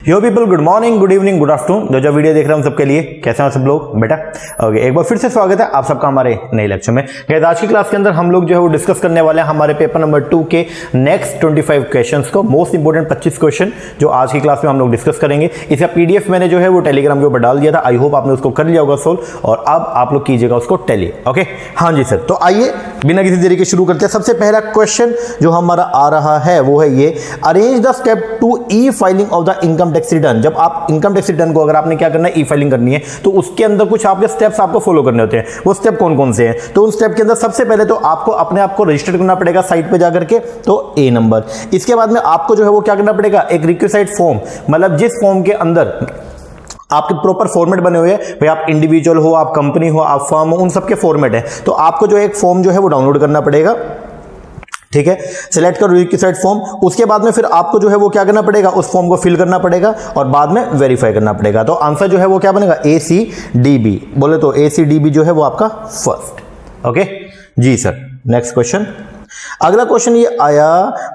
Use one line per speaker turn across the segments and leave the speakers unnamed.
यो people, good morning, good evening, good afternoon. जो video देख रहे हैं हम सबके लिए कैसे हैं सब लोग बेटा। ओके, एक बार फिर से स्वागत है आप सबका हमारे नए लेक्चर में। गाइस, आज की क्लास के अंदर हम लोग जो है वो डिस्कस करने वाले हैं हमारे पेपर नंबर 2 के नेक्स्ट 25 क्वेश्चंस को। मोस्ट इंपोर्टेंट 25 क्वेश्चन जो आज की क्लास में हम लोग डिस्कस करेंगे। इसका पीडीएफ मैंने जो है वो टेलीग्राम के ऊपर डाल दिया था। आई होप आपने उसको कर लिया होगा सोल्व, और अब आप लोग कीजिएगा उसको टैली। ओके, हाँ जी सर। तो आइए बिना किसी देरी के शुरू करते हैं। सबसे पहला क्वेश्चन जो हमारा आ रहा है वो है ये, arrange the step to e filing of the income tax return. जब आप इनकम टैक्स रिटर्न को अगर आपने क्या करना है, ई फाइलिंग करनी है, तो उसके अंदर कुछ आपके स्टेप्स आपको फॉलो करने होते हैं। वो स्टेप कौन कौन से हैं? तो उन स्टेप के अंदर सबसे पहले तो आपको अपने आप को रजिस्टर करना पड़ेगा साइट पे जाकर के, तो ए नंबर। इसके बाद में आपको जो है वो क्या करना पड़ेगा, एक रिक्वेसाइट फॉर्म, मतलब जिस फॉर्म के अंदर आपके प्रॉपर फॉर्मेट बने हुए हैं, भाई आप इंडिविजुअल हो, आप कंपनी हो, आप फर्म हो, उन सबके फॉर्मेट है, तो आपको जो एक फॉर्म जो है वो डाउनलोड करना पड़ेगा। ठीक है, सिलेक्ट करो रिक्वेसाइट फॉर्म। उसके बाद में फिर आपको जो है वो क्या करना पड़ेगा, उस फॉर्म को फिल करना पड़ेगा और बाद में वेरीफाई करना पड़ेगा। तो आंसर जो है वो क्या बनेगा, ACDB। बोले तो ACDB जो है वो आपका फर्स्ट। ओके जी सर। नेक्स्ट क्वेश्चन, अगला क्वेश्चन ये आया,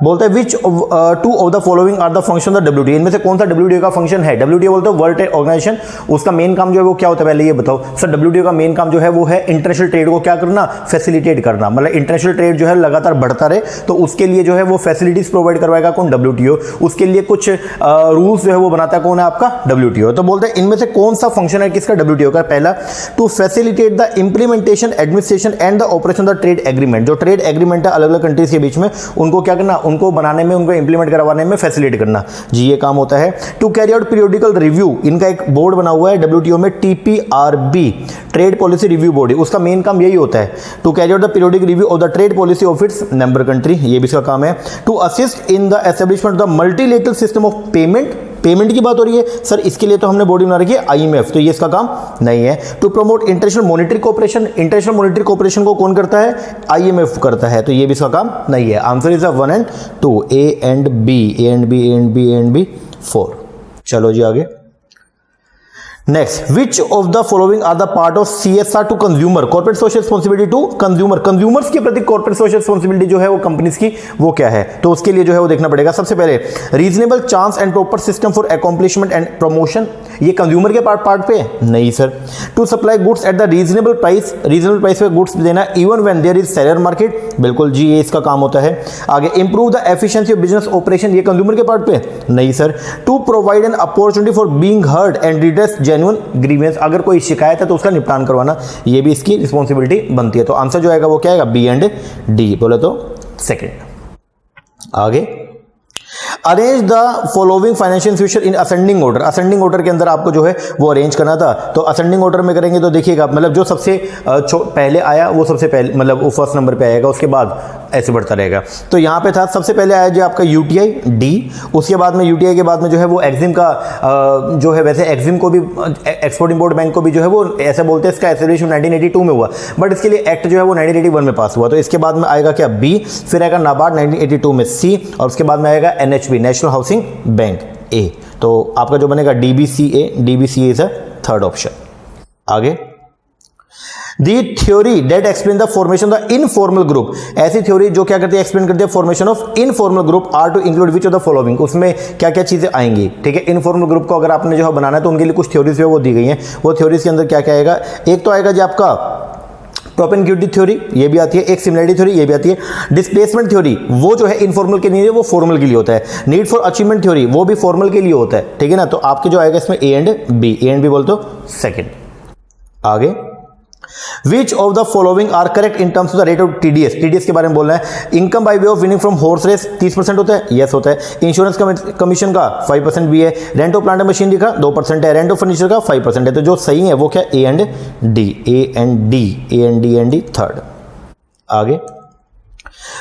बोलता है which two of the following are the function of WTO। इनमें से कौन सा WTO का फंक्शन है? WTO बोलते हैं वर्ल्ड ट्रेड ऑर्गेनाइजेशन। उसका मेन काम जो है वो क्या होता है, पहले ये बताओ सर। WTO का मेन काम जो है वो है इंटरनेशनल ट्रेड को क्या करना, फैसिलिटेट करना। मतलब इंटरनेशनल ट्रेड जो है लगातार बढ़ता रहे, तो उसके लिए जो है वो फैसिलिटीज प्रोवाइड करवाएगा कौन, WTO। उसके लिए कुछ रूल्स जो है वो बनाता है कौन है, आपका WTO। तो बोलते हैं इनमें से कौन सा फंक्शन है किसका, WTO का? पहला, to facilitate the implementation, administration and the operation of the trade agreement. जो ट्रेड एग्रीमेंट है अलग अलग कंट्रीज के बीच में, उनको क्या करना, उनको बनाने में, उनको इंप्लीमेंट करवाने में फैसिलिटेट करना जी, ये काम होता है। To carry out periodical review, इनका एक बोर्ड बना हुआ है WTO में, TPRB, trade policy review board. उसका मेन काम यही होता है, to carry out the periodic review of the trade policy of its member country, ये भी इसका काम है। To assist in the establishment of the multilateral system of payment, payment की बात हो रही है सर, इसके लिए तो हमने बॉडी बना रखी है IMF, तो ये इसका काम नहीं है। To promote international monetary cooperation, international monetary cooperation को कौन करता है, IMF करता है, तो ये भी इसका काम नहीं है। Answer is 1 and 2, A and B 4। चलो जी आगे। Next, which of the following are the part of CSR to consumer, corporate social responsibility to consumer. Consumers के प्रति कॉर्पोरेट सोशल रिस्पॉन्सिबिलिटी जो है वो कंपनीज की वो क्या है, तो उसके लिए जो है वो देखना पड़ेगा। सबसे पहले reasonable chance and proper system for accomplishment and promotion, ये कंज्यूमर के पार्ट पे है? नहीं sir. To supply goods at the reasonable price, reasonable price पे गुड्स देना even when there is seller market, बिल्कुल जी, ये इसका काम होता है। आगे, improve the efficiency of business operation, ये कंज्यूमर के पार्ट पे? नहीं sir. To provide an opportunity for being heard and redress genuine grievance, अगर कोई शिकायत है तो उसका निपटान करवाना, ये भी इसकी रिस्पॉन्सिबिलिटी बनती है। तो आंसर जो आएगा वो क्या आएगा, B and D, बोले तो सेकंड। आगे, arrange the following financial institution in ascending order. Ascending order के अंदर आपको जो है वो अरेंज करना था, तो असेंडिंग ऑर्डर में करेंगे तो देखिएगा, मतलब जो सबसे पहले आया वो सबसे पहले, मतलब वो फर्स्ट नंबर पे आएगा, उसके बाद ऐसे बढ़ता रहेगा। तो यहाँ पे था सबसे पहले आया जो आपका UTI D, उसके बाद में UTI के बाद में जो है वो एक्जिम का जो है, वैसे एक्जिम को भी, एक्सपोर्ट इंपोर्ट बैंक को भी जो है वो ऐसा बोलते हैं, इसका एस्टेब्लिशमेंट 1982 में हुआ, बट इसके लिए एक्ट जो है वो 1981 में पास हुआ। तो इसके बाद में आएगा क्या, B, फिर आएगा नाबार्ड 1982 में C, और उसके बाद में आएगा NHB, national housing bank, A। तो आपका जो बनेगा DBCA is a third option. आगे, the theory that explain the formation of the informal group, ऐसी थ्योरी जो क्या करती है, एक्सप्लेन करती है formation of informal group are to include which of the following, उसमें क्या क्या चीजें आएंगी। ठीक है, इनफॉर्मल ग्रुप को अगर आपने जो है बनाना है तो उनके लिए कुछ थ्योरीज वो दी गई हैं। वो थ्योरीज के अंदर क्या क्या आएगा, एक तो आएगा जी आपका प्रोपेनक्यूटी थ्योरी, ये भी आती है। एक सिमिलरिटी थ्योरी, ये भी आती है। डिस्प्लेसमेंट थ्योरी, वो जो है इनफॉर्मल के लिए, वो फॉर्मल के लिए होता है। नीड फॉर अचीवमेंट थ्योरी, वो भी फॉर्मल के लिए होता है। ठीक है ना, तो आपके जो आएगा इसमें A and B बोल तो सेकंड। आगे, which of the following are correct in terms of the rate of TDS के बारे में बोलना है। Income by way of winning from horse race 30% होता है, यस होता है। इंश्योरेंस कमीशन का 5% भी है। रेंट ऑफ प्लांट मशीनरी का 2% है। रेंट ऑफ फर्नीचर का 5% है। तो जो सही है वो क्या, A and D, थर्ड। आगे,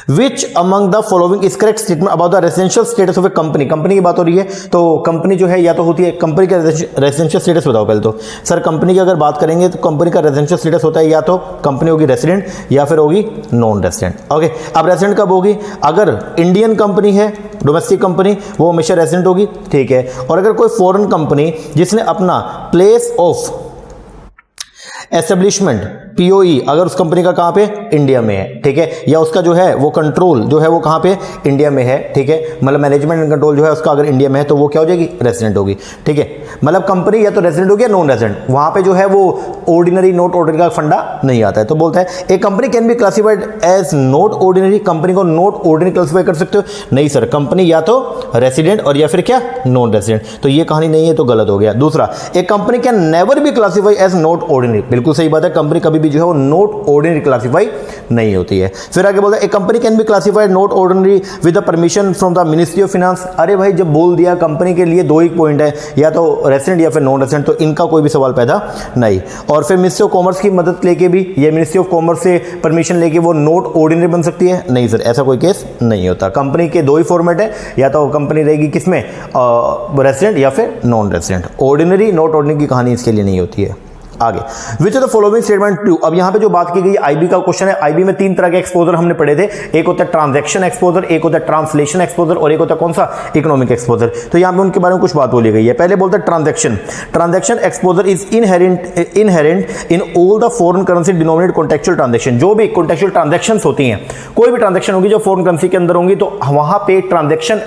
which among the following is correct statement about the residential status of a company. Company की बात हो रही है, तो कंपनी जो है या तो होती है, कंपनी का रेजिडेंशियल स्टेटस बताओ पहले तो सर। कंपनी की अगर बात करेंगे तो कंपनी का रेजिडेंशियल स्टेटस होता है या तो कंपनी होगी रेसिडेंट या फिर होगी नॉन रेसिडेंट। ओके, अब रेसिडेंट कब होगी, अगर इंडियन कंपनी है, डोमेस्टिक कंपनी, वो हमेशा रेसिडेंट होगी। ठीक है, और अगर कोई फॉरेन कंपनी जिसने अपना प्लेस ऑफ एस्टेब्लिशमेंट पीओई अगर उस कंपनी का कहां पे इंडिया में है, ठीक है, या उसका जो है वो कंट्रोल जो है वो कहां पे इंडिया में है, ठीक है, मतलब मैनेजमेंट एंड कंट्रोल जो है उसका अगर इंडिया में है तो वो क्या हो जाएगी, रेजिडेंट होगी, ठीक है, मतलब कंपनी या तो रेजिडेंट होगी या नॉन रेजिडेंट, वहां पे जो है वो ऑर्डिनरी नॉट ऑर्डिनरी का फंडा नहीं आता है। तो बोलता है एक company can be classified as not ordinary, company को नॉट ऑर्डिनरी क्लासिफाई कर सकते हो, नहीं सर, कंपनी या तो रेजिडेंट और या फिर क्या नॉन रेजिडेंट, तो ये कहानी नहीं है, तो गलत हो गया। दूसरा, एक company can never be classify as not ordinary, बिल्कुल सही बात है, कंपनी कभी भी जो है वो नॉट ऑर्डिनरी क्लासिफाई नहीं होती है। फिर आगे बोलता है एक company can be classified not ordinary with the permission from the ministry of finance. अरे भाई जब बोल दिया कंपनी के लिए दो ही पॉइंट है, या तो रेजिडेंट या फिर नॉन रेजिडेंट, तो इनका कोई भी सवाल पैदा नहीं। और फिर मिनिस्ट्री ऑफ कॉमर्स की मदद लेके भी या मिनिस्ट्री ऑफ कॉमर्स से परमिशन लेके वो नॉट ऑर्डिनरी बन सकती है, नहीं सर, ऐसा कोई केस नहीं होता। कंपनी के दो ही फॉर्मेट है, या तो कंपनी रहेगी किसमें, रेजिडेंट या फिर non resident, ordinary not ordinary की कहानी इसके लिए नहीं होती है। आगे, which of the following statement true. अब यहां पे जो बात की गई आईबी का क्वेश्चन है, आईबी में तीन तरह के एक्सपोजर हमने पढ़े थे, एक होता है ट्रांजैक्शन एक्सपोजर, एक होता है ट्रांसलेशन एक्सपोजर और एक होता है कौन सा, इकोनॉमिक एक्सपोजर। तो यहां पे उनके बारे में कुछ बात बोली गई है। पहले बोलता है transaction exposure is inherent in all the foreign currency denominated contractual transaction. जो भी कॉन्टेक्चुअल ट्रांजैक्शंस होती हैं, कोई भी ट्रांजैक्शन होगी जो फॉरेन करेंसी के अंदर होंगी, तो वहां पे ट्रांजैक्शन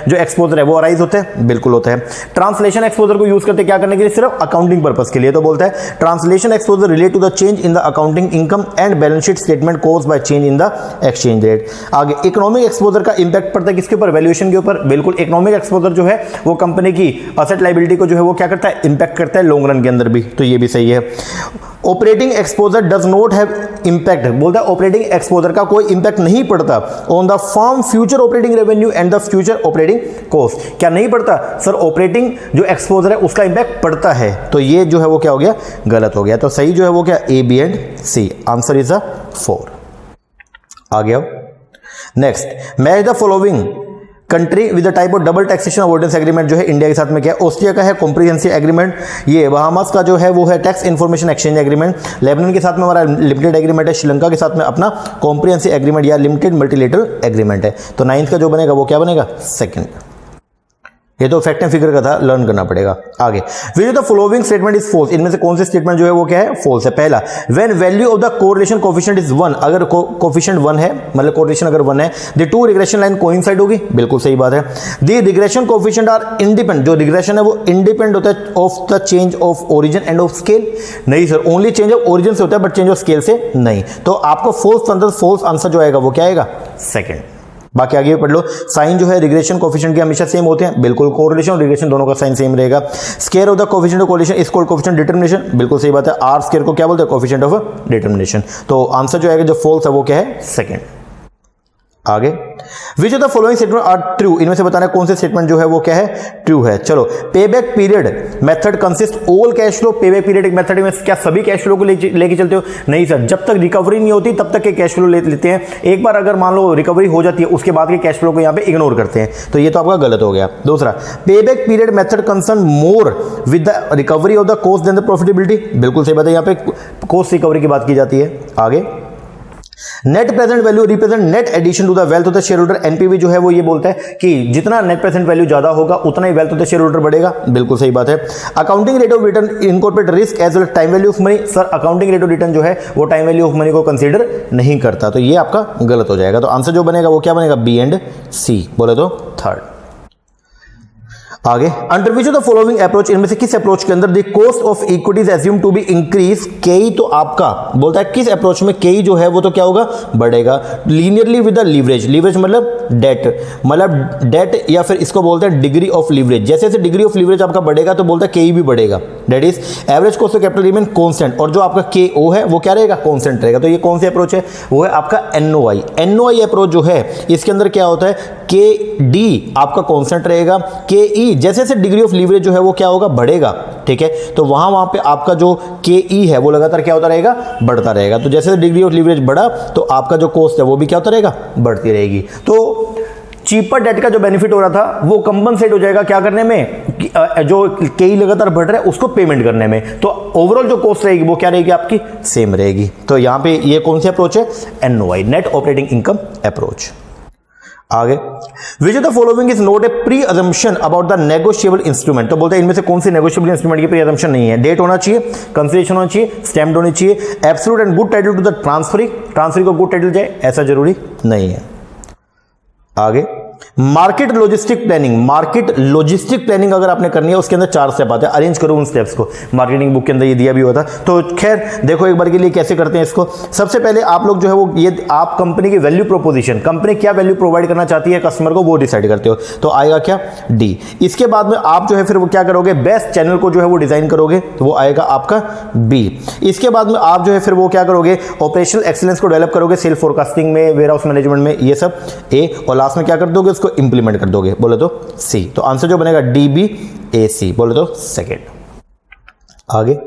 जो एक्सपोजर है वो अराइज होता है, बिल्कुल होता है। ट्रांसलेशन एक्सपोजर को यूज करते क्या करने के लिए, सिर्फ अकाउंटिंग पर्पस के लिए। तो बोलता है translation exposure relate to the change in the accounting income and balance sheet statement caused by change in the exchange rate। आगे, इकोनॉमिक एक्सपोजर का इंपैक्ट पड़ता है किसके ऊपर, वैल्यूएशन के ऊपर, बिल्कुल। इकोनॉमिक एक्सपोजर जो है वो कंपनी की असेट लायबिलिटी को जो है वो क्या करता है, इंपैक्ट करता है लॉन्ग रन के अंदर भी, तो ये भी सही है। Operating exposure does not have impact, बोलता है ऑपरेटिंग एक्सपोजर का कोई इंपैक्ट नहीं पड़ता on the firm future operating revenue and the future operating cost. क्या नहीं पड़ता सर, ऑपरेटिंग जो एक्सपोजर है उसका इंपैक्ट पड़ता है, तो ये जो है वो क्या हो गया, गलत हो गया। तो सही जो है वो क्या, A B and C, answer is the 4। आ गया next, match the following country with the type of double taxation avoidance agreement. जो है इंडिया के साथ में क्या है, ऑस्ट्रिया का है कॉम्प्रिहेंसिव एग्रीमेंट, ये बहामास का जो है वो है tax information exchange agreement, Lebanon के साथ में हमारा लिमिटेड एग्रीमेंट है, श्रीलंका के साथ में अपना कॉम्प्रिहेंसिव एग्रीमेंट या लिमिटेड मल्टीलेटरल एग्रीमेंट है। तो 9th का जो बनेगा वो क्या बनेगा, सेकंड। ये तो फैक्ट एंड फिगर का था, लर्न करना पड़ेगा। आगे, which of the following statement is false, इनमें से कौन से स्टेटमेंट जो है वो क्या है, फॉल्स है। पहला, when value of the correlation coefficient is 1, अगर कोफिशिएंट 1 है, मतलब कोरिलेशन अगर 1 है, the two regression line coincide होगी, बिल्कुल सही बात है। The regression coefficient are independent, जो रिग्रेशन है वो इंडिपेंडेंट होता है of the change of origin and of scale, नहीं sir, only change of origin से होता है बट चेंज ऑफ स्केल से नहीं। तो आपको फॉल्स आंसर जो आएगा वो क्या आएगा, सेकंड। बाकी आगे पढ़ लो, साइन जो है रिग्रेशन कोफिशिएंट के हमेशा सेम होते हैं, बिल्कुल, कोरिलेशन और रिग्रेशन दोनों का साइन सेम रहेगा। Square of the coefficient of correlation is called coefficient determination, बिल्कुल सही बात है। आर स्क्वायर को क्या बोलते हैं, कोफिशिएंट ऑफ डिटरमिनेशन। तो आंसर जो आएगा जो फॉल्स है वो क्या है, सेकंड। आगे, which of the following statement are true, इनमें से बताना है कौन से स्टेटमेंट जो है वो क्या है, ट्रू है। चलो, payback period method consist all cash flow, payback period एक मेथड में क्या सभी कैश फ्लो को लेके चलते हो, नहीं सर, जब तक रिकवरी नहीं होती तब तक के कैश फ्लो लेते हैं। एक बार अगर मान लो रिकवरी हो जाती है उसके बाद के कैश फ्लो को यहाँ पे इग्नोर करते हैं, तो ये तो आपका गलत हो गया। दूसरा, payback period method concern more with the recovery of the cost than the profitability, बिल्कुल सही बात है, यहाँ पे कॉस्ट रिकवरी की बात की जाती है। आगे, net present value represent net addition to the wealth of the share holder, NPV जो है वो ये बोलता है कि जितना नेट प्रेजेंट वैल्यू ज्यादा होगा उतना ही wealth of the share holder बढ़ेगा, बिल्कुल सही बात है। Accounting rate of return incorporate risk as well time value of money, sir accounting rate of return जो है वो टाइम वैल्यू ऑफ मनी को कंसीडर नहीं करता, तो ये आपका गलत हो जाएगा। तो आंसर जो बनेगा वो क्या बनेगा, बी एंड सी, बोले तो थर्ड। आगे, under which of the following approach, इनमें से किस अप्रोच के अंदर the cost of equity is assume to be increase, Ke तो आपका बोलता है किस अप्रोच में केई जो है वो तो क्या होगा, बढ़ेगा। Linearly with the leverage, leverage मतलब डेट या फिर इसको बोलते हैं डिग्री ऑफ लीवरेज, जैसे जैसे डिग्री ऑफ लीवरेज आपका बढ़ेगा तो बोलता है केई भी बढ़ेगा, that is average cost of capital remain constant, और जो आपका केओ है वो क्या रहेगा, कांस्टेंट रहेगा। तो ये कौन सी अप्रोच है, वो है आपका एनओआई। एनओआई अप्रोच जो है इसके अंदर क्या होता है, के डी आपका कांस्टेंट रहेगा, के ई जैसे जैसे डिग्री ऑफ लीवरेज जो है वो क्या होगा, बढ़ेगा, ठीक है। तो वहां पे आपका जो के ई है वो लगातार क्या होता रहेगा, बढ़ता रहेगा। तो जैसे डिग्री ऑफ लीवरेज बढ़ा तो आपका जो कॉस्ट है वो भी क्या होता रहेगा, बढ़ती रहेगी। तो चीपर डेट का जो बेनिफिट हो रहा था वो कंपनसेट हो जाएगा क्या करने में, जो केई लगातार बढ़ रहा है उसको पेमेंट करने में। तो ओवरऑल जो कॉस्ट रहेगी वो क्या रहेगी, आपकी सेम रहेगी। तो यहां पे ये कौन सी अप्रोच है, NOI, net operating income approach. आगे, which of the following is not a pre assumption about the negotiable instrument. तो बोलते हैं इनमें से कौन सी नेगोशिएबल इंस्ट्रूमेंट की प्री अजम्पशन नहीं है। डेट होना चाहिए, कंसिडरेशन होना चाहिए, स्टैम्प्ड होनी चाहिए, absolute and good title to the transferee को गुड टाइटल जाए ऐसा जरूरी नहीं है। आगे, मार्केट लॉजिस्टिक प्लानिंग अगर आपने करनी है उसके अंदर 4 स्टेप आते हैं, अरेंज करो उन स्टेप्स को। मार्केटिंग बुक के अंदर ये दिया भी होता। तो खैर देखो एक बार के लिए कैसे करते हैं इसको। सबसे पहले आप लोग जो है वो ये आप कंपनी की वैल्यू प्रोपोजिशन, कंपनी क्या वैल्यू प्रोवाइड करना चाहती है कस्टमर को, वो डिसाइड करते हो। तो आएगा क्या, डी। इसके बाद में आप जो है फिर वो क्या करोगे, बेस्ट चैनल को जो है वो डिजाइन करोगे, तो वो आएगा आपका बी। इसके बाद में आप जो है फिर वो क्या करोगे, ऑपरेशनल एक्सीलेंस को डेवलप करोगे, सेल फोरकास्टिंग में, वेयर हाउस मैनेजमेंट में, ये सब ए। और लास्ट में क्या कर दोगे, उसको इंप्लीमेंट कर दोगे, बोले तो सी। तो आंसर जो बनेगा डी बी ए सी, बोले तो सेकेंड। आगे,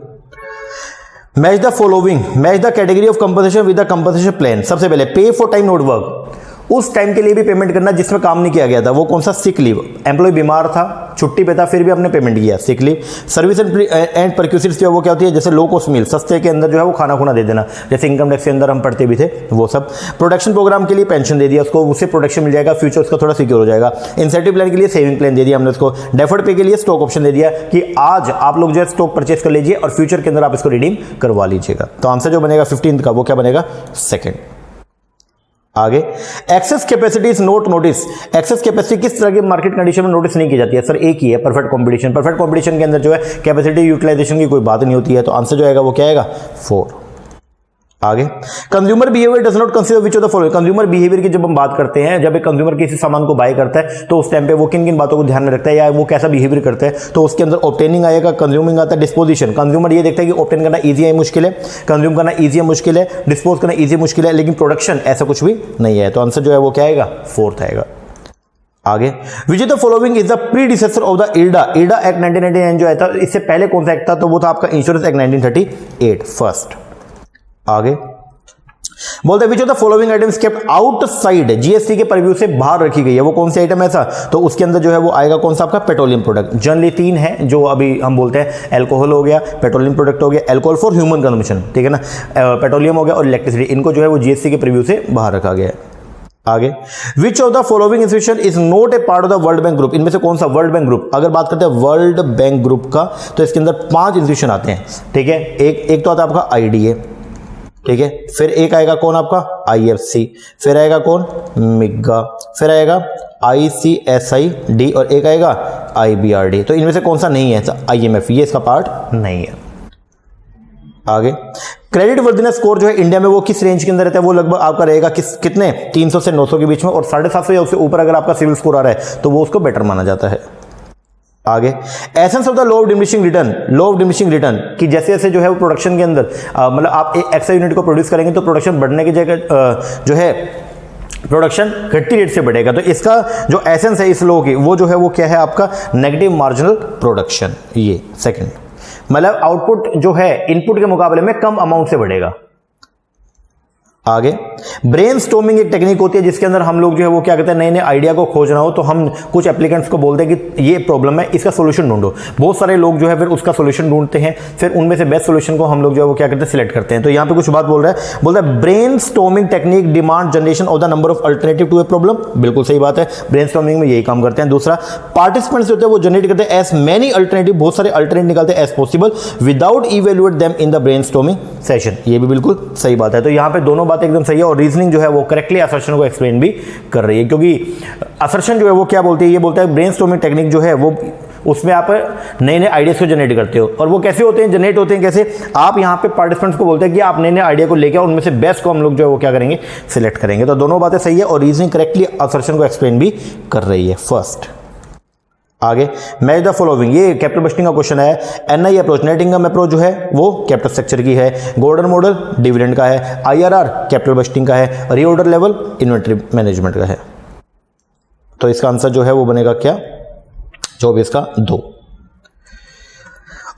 match the following, match the category of compensation with the compensation plan. सबसे पहले पे फॉर टाइम नॉट वर्क, उस टाइम के लिए भी पेमेंट करना जिसमें काम नहीं किया गया था। वो कौन सा, सिक लीव। एम्प्लॉय बीमार था, छुट्टी पे था, फिर भी आपने पेमेंट किया, सिक लीव। सर्विस एंड परक्यूसिट्स जो है वो क्या होती है, जैसे लो कॉस्ट मील, सस्ते के अंदर जो है वो खाना खुना दे देना, जैसे इनकम टैक्स के अंदर हम पढ़ते भी थे वो सब। प्रोटेक्शन प्रोग्राम के लिए पेंशन दे दिया उसको, उससे प्रोटेक्शन मिल जाएगा, फ्यूचर उसका थोड़ा सिक्योर हो जाएगा। इंसेंटिव प्लान के लिए सेविंग प्लान दे दिया हमने उसको। डेफर्ड पे के लिए स्टॉक ऑप्शन दे दिया कि आज आप लोग जो है स्टॉक परचेस कर लीजिए और फ्यूचर के अंदर आप इसको रिडीम करवा लीजिएगा। तो आंसर जो बनेगा 15 का वो क्या बनेगा, सेकेंड। आगे, access capacity is note notice. Access capacity किस तरह की मार्केट कंडीशन में नोटिस नहीं की जाती है, सर एक ही है, परफेक्ट कंपटीशन। परफेक्ट कंपटीशन के अंदर जो है कैपेसिटी यूटिलाइजेशन की कोई बात नहीं होती है। तो आंसर जो आएगा वो क्या आएगा, 4। आगे, consumer behaviour does not consider which of the following. Consumer behaviour की जब हम बात करते हैं, जब एक कंज्यूमर किसी सामान को बाय करता है तो उस टाइम पे वो किन किन बातों को ध्यान में रखता है या वो कैसा बिहेवियर करता है, तो उसके अंदर ऑब्टेनिंग आएगा, कंज्यूमिंग आता है, डिस्पोजिशन। कंज्यूमर ये देखता है कि ऑब्टेन करना ईजी है मुश्किल है, कंज्यूम करना ईजी है मुश्किल है, डिस्पोज करना ईजी मुश्किल है, लेकिन प्रोडक्शन ऐसा कुछ भी नहीं है। तो आंसर जो है वो क्या आएगा, 4th आएगा। आगे, which of the following is the predecessor of the IRDA. IRDA act 1999 जो आया था, इससे पहले कौन सा एक्ट था, तो वो था आपका इंश्योरेंस एक्ट 1938 फर्स्ट। आगे बोलते हैं विच of the following items kept outside GST के परव्यू से बाहर रखी गई है, वो कौन सी आइटम है ऐसा, तो उसके अंदर जो है वो आएगा कौन सा आपका, पेट्रोलियम प्रोडक्ट। जनरली 3 है जो अभी हम बोलते हैं, एल्कोहल हो गया, पेट्रोलियम प्रोडक्ट हो गया, एल्कोहल फॉर ह्यूमन कंजम्पशन, ठीक है ना, पेट्रोलियम हो गया और इलेक्ट्रिसिटी, इनको जो है वो जीएसटी के परव्यू से बाहर रखा गया है। आगे, which of the following institution is not A part of the world bank group. इनमें से कौन सा वर्ल्ड बैंक ग्रुप, अगर बात करते हैं वर्ल्ड बैंक ग्रुप का, तो इसके अंदर 5 इंस्टीट्यूशन आते हैं, ठीक है। एक तो आता है आपका आईडीए, ठीक है, फिर एक आएगा कौन आपका, आईएफसी, फिर आएगा कौन, मिग्गा, फिर आएगा आईसीएसआईडी और एक आएगा आईबीआरडी। तो इनमें से कौन सा नहीं है, आईएमएफ, ये इसका पार्ट नहीं है। आगे, क्रेडिट वर्दिनेस स्कोर जो है इंडिया में वो किस रेंज के अंदर रहता है, वो लगभग आपका रहेगा कितने, 300 से 900 के बीच में, और 750 या उससे ऊपर अगर आपका सिविल स्कोर आ रहा है तो वो उसको बेटर माना जाता है। आगे, essence of the law of diminishing return. Law of diminishing return कि जैसे जैसे जो है वो प्रोडक्शन के अंदर मतलब आप एक एक्स्ट्रा यूनिट को प्रोड्यूस करेंगे तो प्रोडक्शन बढ़ने की जगह जो है प्रोडक्शन घटती रेट से बढ़ेगा। तो इसका जो एसेंस है इस लॉ की, वो जो है वो क्या है आपका, नेगेटिव मार्जिनल प्रोडक्शन, ये सेकंड, मतलब आउटपुट जो है इनपुट के मुकाबले में कम अमाउंट से बढ़ेगा। आगे, ब्रेनस्टॉर्मिंग एक टेक्निक होती है जिसके अंदर हम लोग जो है वो क्या कहते हैं, नए नए आइडिया को खोजना हो तो हम कुछ एप्लीकेंट्स को बोलते हैं कि ये प्रॉब्लम है, इसका सोल्यूशन ढूंढो। बहुत सारे लोग जो है फिर उसका सोल्यूशन ढूंढते हैं, फिर उनमें से बेस्ट सोल्यूशन को हम लोग जो है वो क्या करते हैं, सिलेक्ट करते हैं। तो यहाँ पे कुछ बात बोल रहा है, बोलता है brainstorming technique demand generation of the number of alternative to a problem. बिल्कुल सही बात है, ब्रेनस्टॉर्मिंग में यही काम करते हैं। दूसरा, पार्टिसिपेंट्स जो होते हैं वो जनरेट करते हैं एज मेनी अल्टरनेटिव, बहुत सारे अल्टरनेटिव निकालते हैं as possible without evaluate them in the brainstorming session. ये भी बिल्कुल सही बात है। तो यहाँ पे दोनों बातें एकदम सही है और रीजनिंग जो है वो करेक्टली असर्शन को एक्सप्लेन भी कर रही है, क्योंकि असर्शन जो है वो क्या बोलती है, ये बोलता है ब्रेनस्टॉर्मिंग टेक्निक जो है वो उसमें आप नए नए आइडियाज को जनरेट करते हो। और वो कैसे होते हैं, जनरेट होते हैं कैसे, आप यहाँ पे पार्टिसिपेंट्स को बोलते हैं कि आप नए नए आइडिया को लेकर उनमें से बेस्ट को हम लोग जो है वो क्या करेंगे, सिलेक्ट करेंगे। तो दोनों बातें सही है और रीजनिंग करेक्टली असर्शन को एक्सप्लेन भी कर रही है। फर्स्ट, आगे, मैच द फॉलोइंग, ये कैपिटल बस्टिंग का क्वेश्चन है। NI approach, net income approach जो है वो कैपिटल स्ट्रक्चर की है। गोल्डन मॉडल डिविडेंड का है। आईआरआर कैपिटल बस्टिंग का है। रीऑर्डर लेवल इन्वेंटरी मैनेजमेंट का है। तो इसका आंसर जो है वो बनेगा क्या, 24 का 2।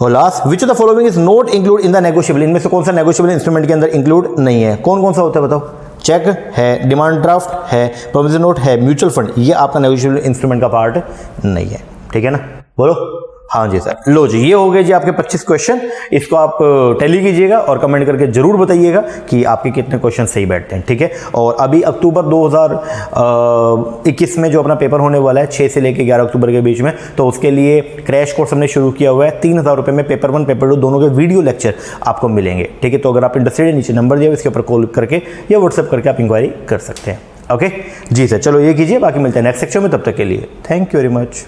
और last, which of the following is not include in the negotiable. इनमें से कौन सा नेगोशिएबल इंस्ट्रूमेंट के अंदर इंक्लूड नहीं है। कौन कौन सा होता है बताओ, चेक है, डिमांड ड्राफ्ट है, प्रोविजन नोट है, म्यूचुअल फंड, ये आपका नेगोशिएबल इंस्ट्रूमेंट का पार्ट नहीं है, ठीक है ना। बोलो हाँ जी सर, लो जी, ये हो गए जी आपके 25 क्वेश्चन। इसको आप टैली कीजिएगा और कमेंट करके जरूर बताइएगा कि आपके कितने क्वेश्चन सही बैठते हैं, ठीक है। और अभी अक्टूबर 2021 में जो अपना पेपर होने वाला है 6 से लेकर 11 अक्टूबर के बीच में, तो उसके लिए क्रैश कोर्स हमने शुरू किया हुआ है। 3000 रुपये में पेपर 1 पेपर 2 दोनों के वीडियो लेक्चर आपको मिलेंगे, ठीक है। तो अगर आप इंटरेस्टेड है, नीचे नंबर दिया हुआ, इसके ऊपर कॉल करके या व्हाट्सएप करके आप इंक्वायरी कर सकते हैं। ओके जी सर, चलो ये कीजिए, बाकी मिलते हैं नेक्स्ट सेक्शन में। तब तक के लिए थैंक यू वेरी मच।